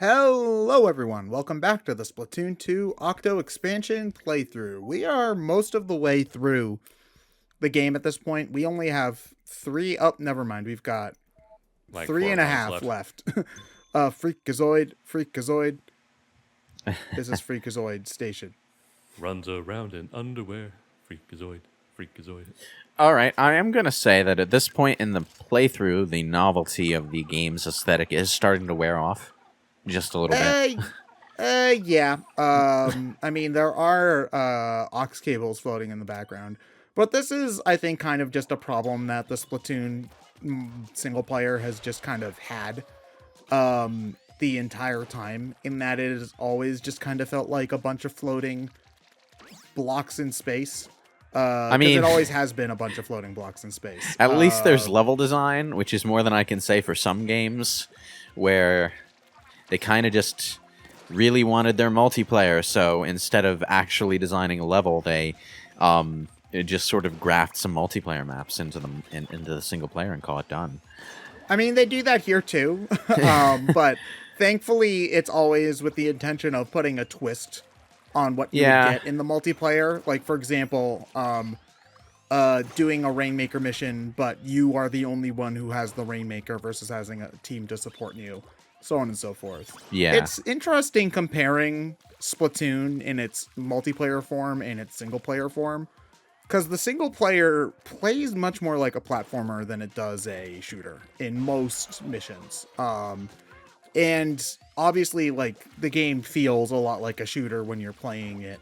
Hello everyone, welcome back to the Splatoon 2 Octo expansion playthrough. We are most of the way through the game at this point. We only have never mind, we've got Like three four and a rounds half left. left. Freakazoid. This is Freakazoid Station. Runs around in underwear. Freakazoid. Freakazoid. All right, I am going to say that at this point in the playthrough, the novelty of the game's aesthetic is starting to wear off just a little bit. Yeah. I mean, there are aux cables floating in the background, but this is, I think, kind of just a problem that the Splatoon single player has just kind of had the entire time, in that it has always just kind of felt like a bunch of floating blocks in space. I Because it mean, always has been a bunch of floating blocks in space. at least there's level design, which is more than I can say for some games, where they kind of just really wanted their multiplayer. So instead of actually designing a level, they just sort of graft some multiplayer maps into the single player and call it done. I mean, they do that here too, but thankfully, it's always with the intention of putting a twist on what you would Yeah. get in the multiplayer. Like, for example, doing a Rainmaker mission, but you are the only one who has the Rainmaker versus having a team to support you, so on and so forth. Yeah. It's interesting comparing Splatoon in its multiplayer form and its single player form, because the single player plays much more like a platformer than it does a shooter in most missions. And obviously, like, the game feels a lot like a shooter when you're playing it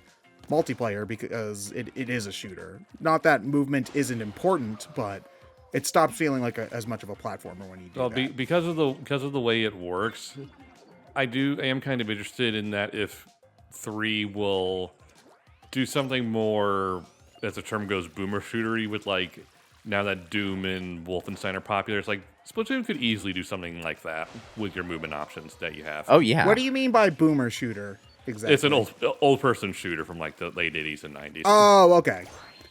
multiplayer, because it is a shooter. Not that movement isn't important, but it stops feeling like as much of a platformer when you do that. Because of the way it works, I am kind of interested in that if 3 will do something more, as the term goes, boomer shootery with, like, now that Doom and Wolfenstein are popular, it's like Splatoon could easily do something like that with your movement options that you have. Oh yeah. What do you mean by boomer shooter exactly? It's an old person shooter from like the late 80s and 90s. Oh, okay.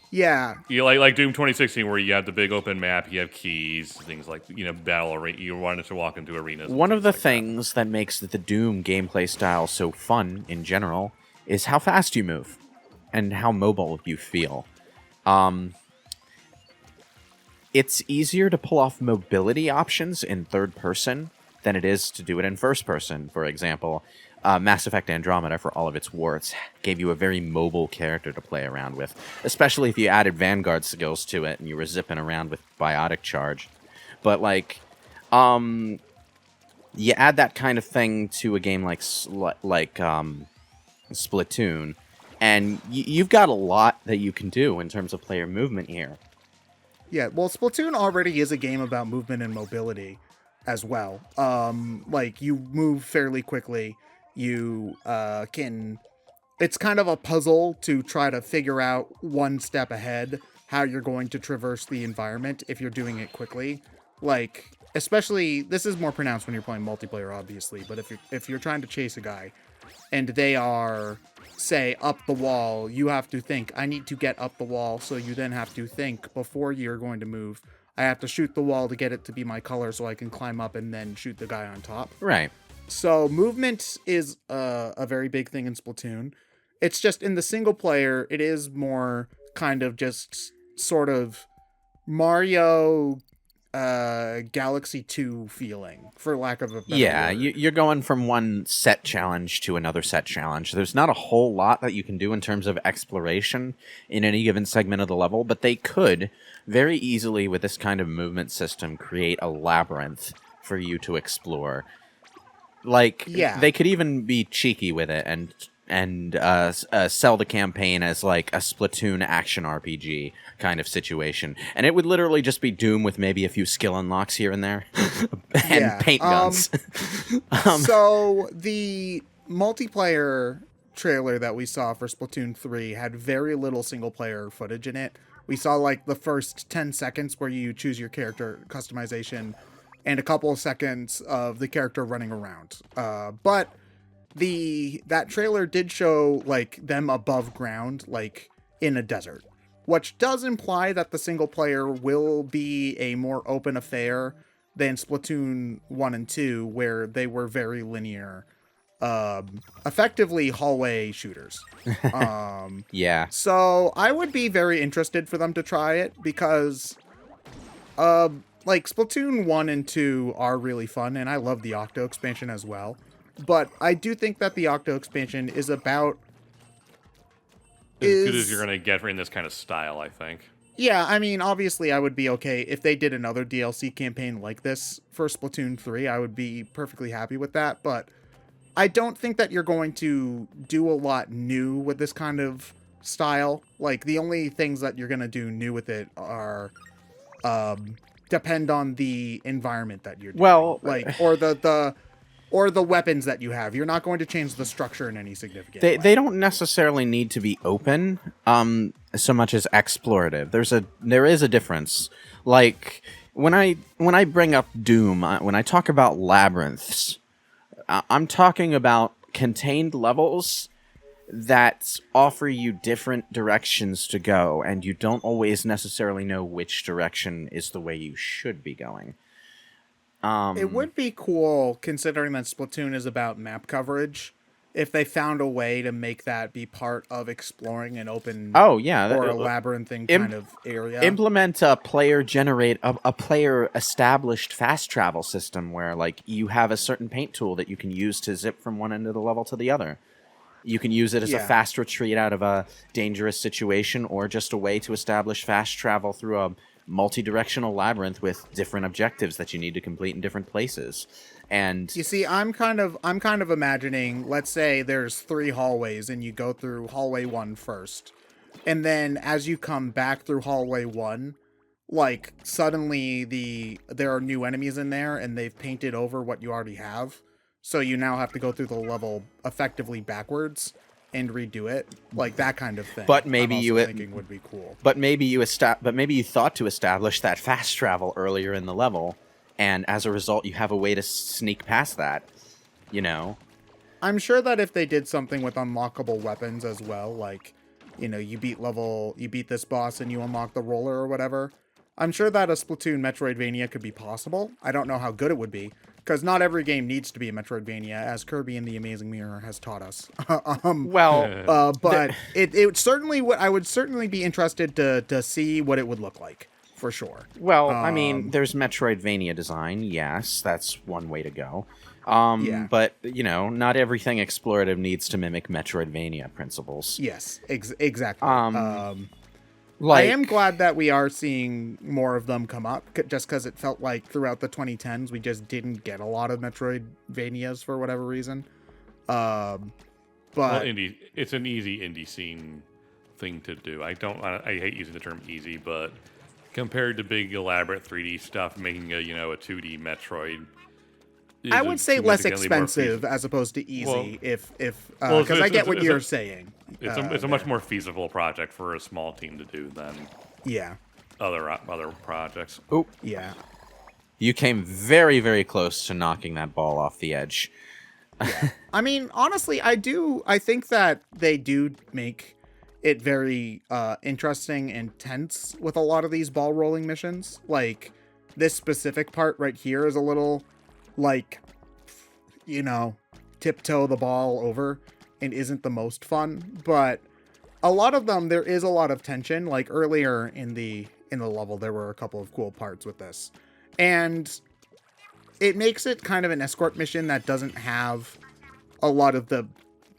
Yeah. You like Doom 2016, where you have the big open map, you have keys, things like battle arena. You wanted to walk into arenas. One of the like things that makes the Doom gameplay style so fun in general is how fast you move and how mobile you feel. It's easier to pull off mobility options in third person than it is to do it in first person. For example, Mass Effect Andromeda, for all of its warts, gave you a very mobile character to play around with, especially if you added Vanguard skills to it and you were zipping around with Biotic Charge. But, like, you add that kind of thing to a game like Splatoon, and you've got a lot that you can do in terms of player movement here. Yeah, well, Splatoon already is a game about movement and mobility as well. Like, you move fairly quickly. You can... It's kind of a puzzle to try to figure out one step ahead how you're going to traverse the environment if you're doing it quickly. Like, especially, this is more pronounced when you're playing multiplayer, obviously, but if you're trying to chase a guy and they are, say, up the wall, you have to think, I need to get up the wall, so you then have to think, before you're going to move, I have to shoot the wall to get it to be my color so I can climb up and then shoot the guy on top. Right. So movement is a very big thing in Splatoon. It's just in the single player, it is more kind of just sort of Mario Galaxy 2 feeling, for lack of a better Yeah, word. you're going from one set challenge to another set challenge. There's not a whole lot that you can do in terms of exploration in any given segment of the level, but they could very easily, with this kind of movement system, create a labyrinth for you to explore. Like, Yeah. they could even be cheeky with it and sell the campaign as like a Splatoon action RPG kind of situation, and it would literally just be Doom with maybe a few skill unlocks here and there, and Yeah, paint guns. So the multiplayer trailer that we saw for Splatoon 3 had very little single player footage in it. We saw like the first 10 seconds where you choose your character customization and a couple of seconds of the character running around. But that trailer did show like them above ground, like in a desert, which does imply that the single player will be a more open affair than Splatoon 1 and 2, where they were very linear effectively hallway shooters. Yeah. So I would be very interested for them to try it because like Splatoon 1 and 2 are really fun, and I love the Octo expansion as well. But I do think that the Octo expansion is about As good as you're gonna get in this kind of style, I think. Yeah, I mean, obviously I would be okay if they did another DLC campaign like this for Splatoon 3. I would be perfectly happy with that, but I don't think that you're going to do a lot new with this kind of style. Like, the only things that you're going to do new with it are depend on the environment that you're doing. Well, like, or the weapons that you have. You're not going to change the structure in any significant way. They don't necessarily need to be open so much as explorative. There is a difference. Like when I bring up Doom, when I talk about labyrinths, I'm talking about contained levels that offer you different directions to go, and you don't always necessarily know which direction is the way you should be going. It would be cool, considering that Splatoon is about map coverage, if they found a way to make that be part of exploring an open or a labyrinthine kind of area. Implement a player established fast travel system where like you have a certain paint tool that you can use to zip from one end of the level to the other. You can use it as a fast retreat out of a dangerous situation, or just a way to establish fast travel through a multi-directional labyrinth with different objectives that you need to complete in different places. And you see, I'm kind of imagining, let's say there's 3 hallways and you go through hallway 1 first. And then as you come back through hallway 1, like suddenly there are new enemies in there and they've painted over what you already have. So you now have to go through the level effectively backwards and redo it, like that kind of thing. But maybe thinking would be cool. But maybe you thought to establish that fast travel earlier in the level, and as a result, you have a way to sneak past that. You know, I'm sure that if they did something with unlockable weapons as well, like you beat this boss and you unlock the roller or whatever. I'm sure that a Splatoon Metroidvania could be possible. I don't know how good it would be, because not every game needs to be a Metroidvania, as Kirby and the Amazing Mirror has taught us. But it certainly I would certainly be interested to see what it would look like, for sure. Well, I mean, there's Metroidvania design. Yes, that's one way to go. But not everything explorative needs to mimic Metroidvania principles. Yes, exactly. I am glad that we are seeing more of them come up, just because it felt like throughout the 2010s we just didn't get a lot of Metroidvanias for whatever reason. But it's an easy indie scene thing to do. I hate using the term easy, but compared to big elaborate 3D stuff, making a 2D Metroid, I would say less expensive as opposed to easy. Because I get what you're saying. It's a much more feasible project for a small team to do than other projects. Oh yeah, you came very, very close to knocking that ball off the edge. Yeah. I mean, honestly, I think that they do make it very interesting and tense with a lot of these ball rolling missions. Like this specific part right here is a little like, tiptoe the ball over and isn't the most fun, but a lot of them, there is a lot of tension. Like earlier in the level, there were a couple of cool parts with this, and it makes it kind of an escort mission that doesn't have a lot of the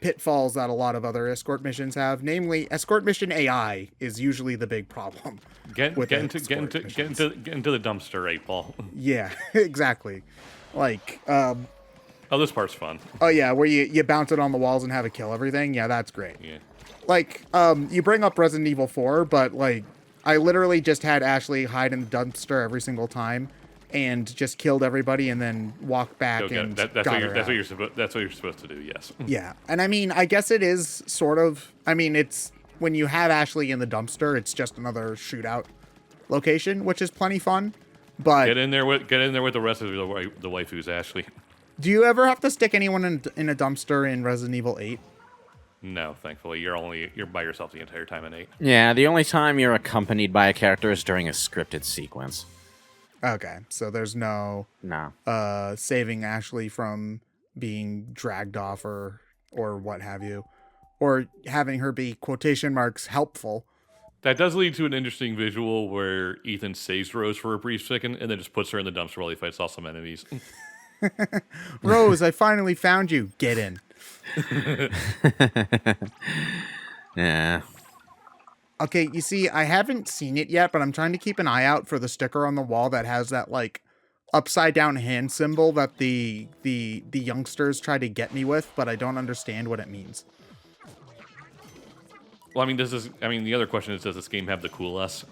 pitfalls that a lot of other escort missions have. Namely, escort mission AI is usually the big problem. Get into the dumpster, 8-ball. Yeah, exactly. Like, this part's fun. Oh yeah, where you bounce it on the walls and have it kill everything. Yeah, that's great. Yeah. Like, you bring up Resident Evil 4, but like, I literally just had Ashley hide in the dumpster every single time, and just killed everybody, and then walk back and that's what you're supposed to do. Yes. Yeah, and I mean, I guess it is sort of. I mean, it's when you have Ashley in the dumpster, it's just another shootout location, which is plenty fun. But get in there with the rest of the waifus, Ashley. Do you ever have to stick anyone in a dumpster in Resident Evil 8? No, thankfully. You're by yourself the entire time in 8. Yeah, the only time you're accompanied by a character is during a scripted sequence. Okay, so there's no saving Ashley from being dragged off or what have you, or having her be quotation marks helpful. That does lead to an interesting visual where Ethan saves Rose for a brief second and then just puts her in the dumpster while he fights off some enemies. Rose, I finally found you. Get in. Yeah. Okay, you see, I haven't seen it yet, but I'm trying to keep an eye out for the sticker on the wall that has that like upside down hand symbol that the youngsters try to get me with, but I don't understand what it means. Well, the other question is, does this game have the cool S?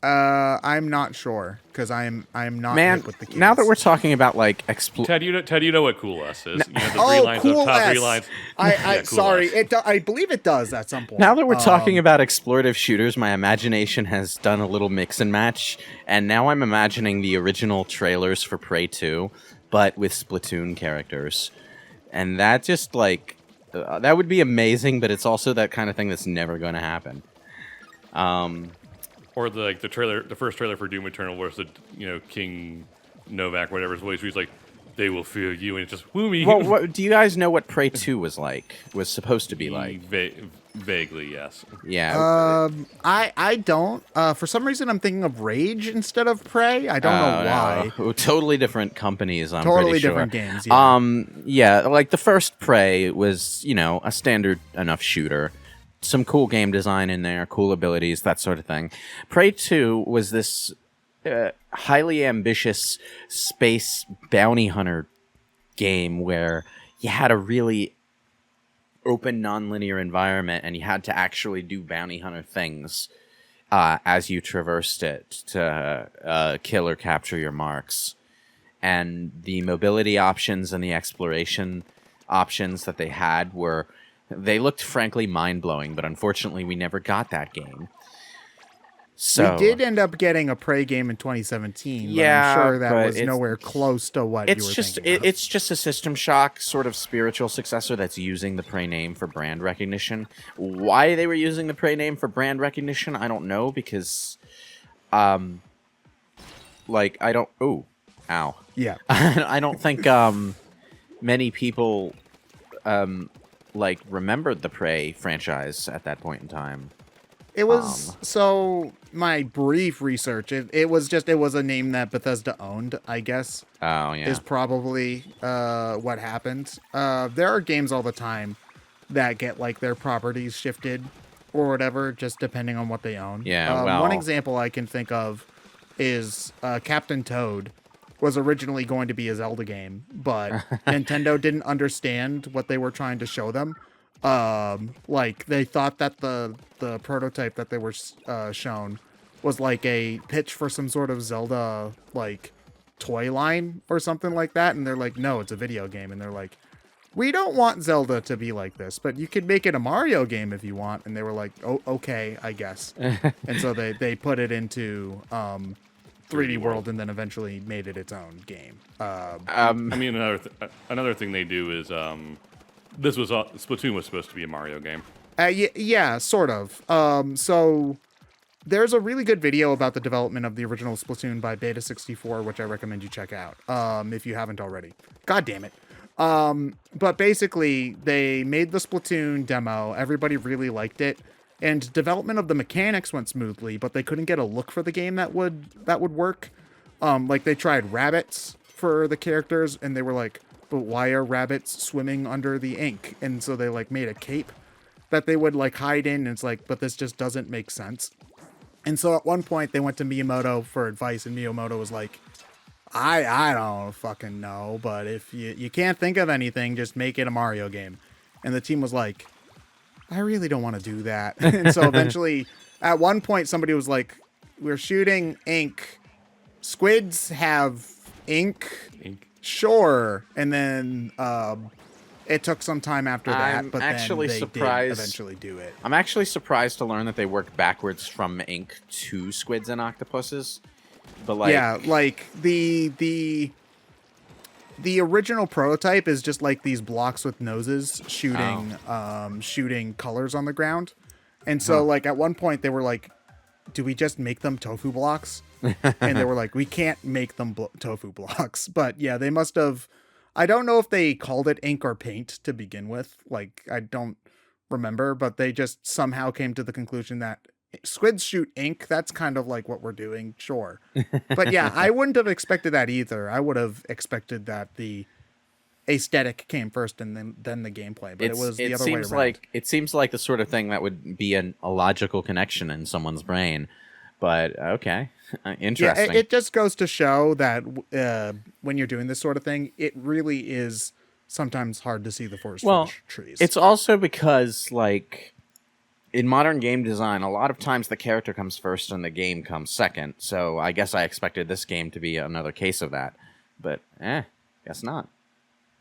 I'm not sure because I'm not Man, hip with the kids. now that we're talking about like Ted, you know what cool S is? You know, the three oh, lines cool of top S. three lines. Cool sorry, S. I believe it does at some point. Now that we're talking about explorative shooters, my imagination has done a little mix and match, and now I'm imagining the original trailers for Prey 2, but with Splatoon characters. And that just, like, that would be amazing, but it's also that kind of thing that's never going to happen. Or the first trailer for Doom Eternal, where it's King Novak, whatever his voice, where he's like, "They will fear you," and it's just whoomy. Well, do you guys know what Prey 2 was supposed to be like? Vaguely, yes. Yeah. I don't. For some reason, I'm thinking of Rage instead of Prey. I don't know why. No. Totally different companies. I'm Totally pretty sure. different games. Yeah. Yeah, like the first Prey was, a standard enough shooter. Some cool game design in there, cool abilities, that sort of thing. Prey 2 was this highly ambitious space bounty hunter game where you had a really open, non-linear environment, and you had to actually do bounty hunter things as you traversed it to kill or capture your marks. And the mobility options and the exploration options that they had they looked frankly mind-blowing, but unfortunately we never got that game. So we did end up getting a Prey game in 2017. Yeah, but I'm sure that but was nowhere close to what you were thinking of. It's just a System Shock sort of spiritual successor that's using the Prey name for brand recognition. Why they were using the Prey name for brand recognition, I don't know, because, I don't... Ooh, ow. Yeah. I don't think many people remembered the Prey franchise at that point in time. It was so my brief research. It was a name that Bethesda owned, I guess. Oh yeah, is probably what happened. There are games all the time that get like their properties shifted or whatever, just depending on what they own. Yeah. One example I can think of is Captain Toad was originally going to be a Zelda game, but Nintendo didn't understand what they were trying to show them. They thought that the prototype that they were shown was like a pitch for some sort of Zelda like toy line or something like that, and they're like, no, it's a video game. And they're like, we don't want Zelda to be like this, but you could make it a Mario game if you want. And they were like, oh, okay, I guess. And so they put it into 3D World and then eventually made it its own game. Another thing they do is Splatoon was supposed to be a Mario game. Yeah, sort of. So there's a really good video about the development of the original Splatoon by Beta64, which I recommend you check out if you haven't already. God damn it. But basically, they made the Splatoon demo. Everybody really liked it. And development of the mechanics went smoothly, but they couldn't get a look for the game that would work. They tried rabbits for the characters, and they were like, but why are rabbits swimming under the ink? And so they made a cape that they would hide in, and it's like, but this just doesn't make sense. And so at one point they went to Miyamoto for advice, and Miyamoto was like, I don't fucking know, but if you can't think of anything, just make it a Mario game. And the team was like, I really don't want to do that. And so eventually at one point somebody was like, we're shooting ink. Squids have ink. Sure. And then it took some time after that, but then they did eventually do it. I'm actually surprised to learn that they worked backwards from ink to squids and octopuses. But the original prototype is just these blocks with noses shooting colors on the ground. And so at one point they were like, do we just make them tofu blocks? And they were like, we can't make them tofu blocks. But yeah, they must have, I don't know if they called it ink or paint to begin with. Like, I don't remember, but they just somehow came to the conclusion that squids shoot ink. That's kind of like what we're doing. Sure. But yeah, I wouldn't have expected that either. I would have expected that the aesthetic came first and then the gameplay, but it was the other way around. It seems like the sort of thing that would be a logical connection in someone's brain. But okay, interesting. Yeah, it just goes to show that when you're doing this sort of thing, it really is sometimes hard to see the forest for the trees. It's also because, like, in modern game design, a lot of times the character comes first and the game comes second. So I guess I expected this game to be another case of that. But, guess not.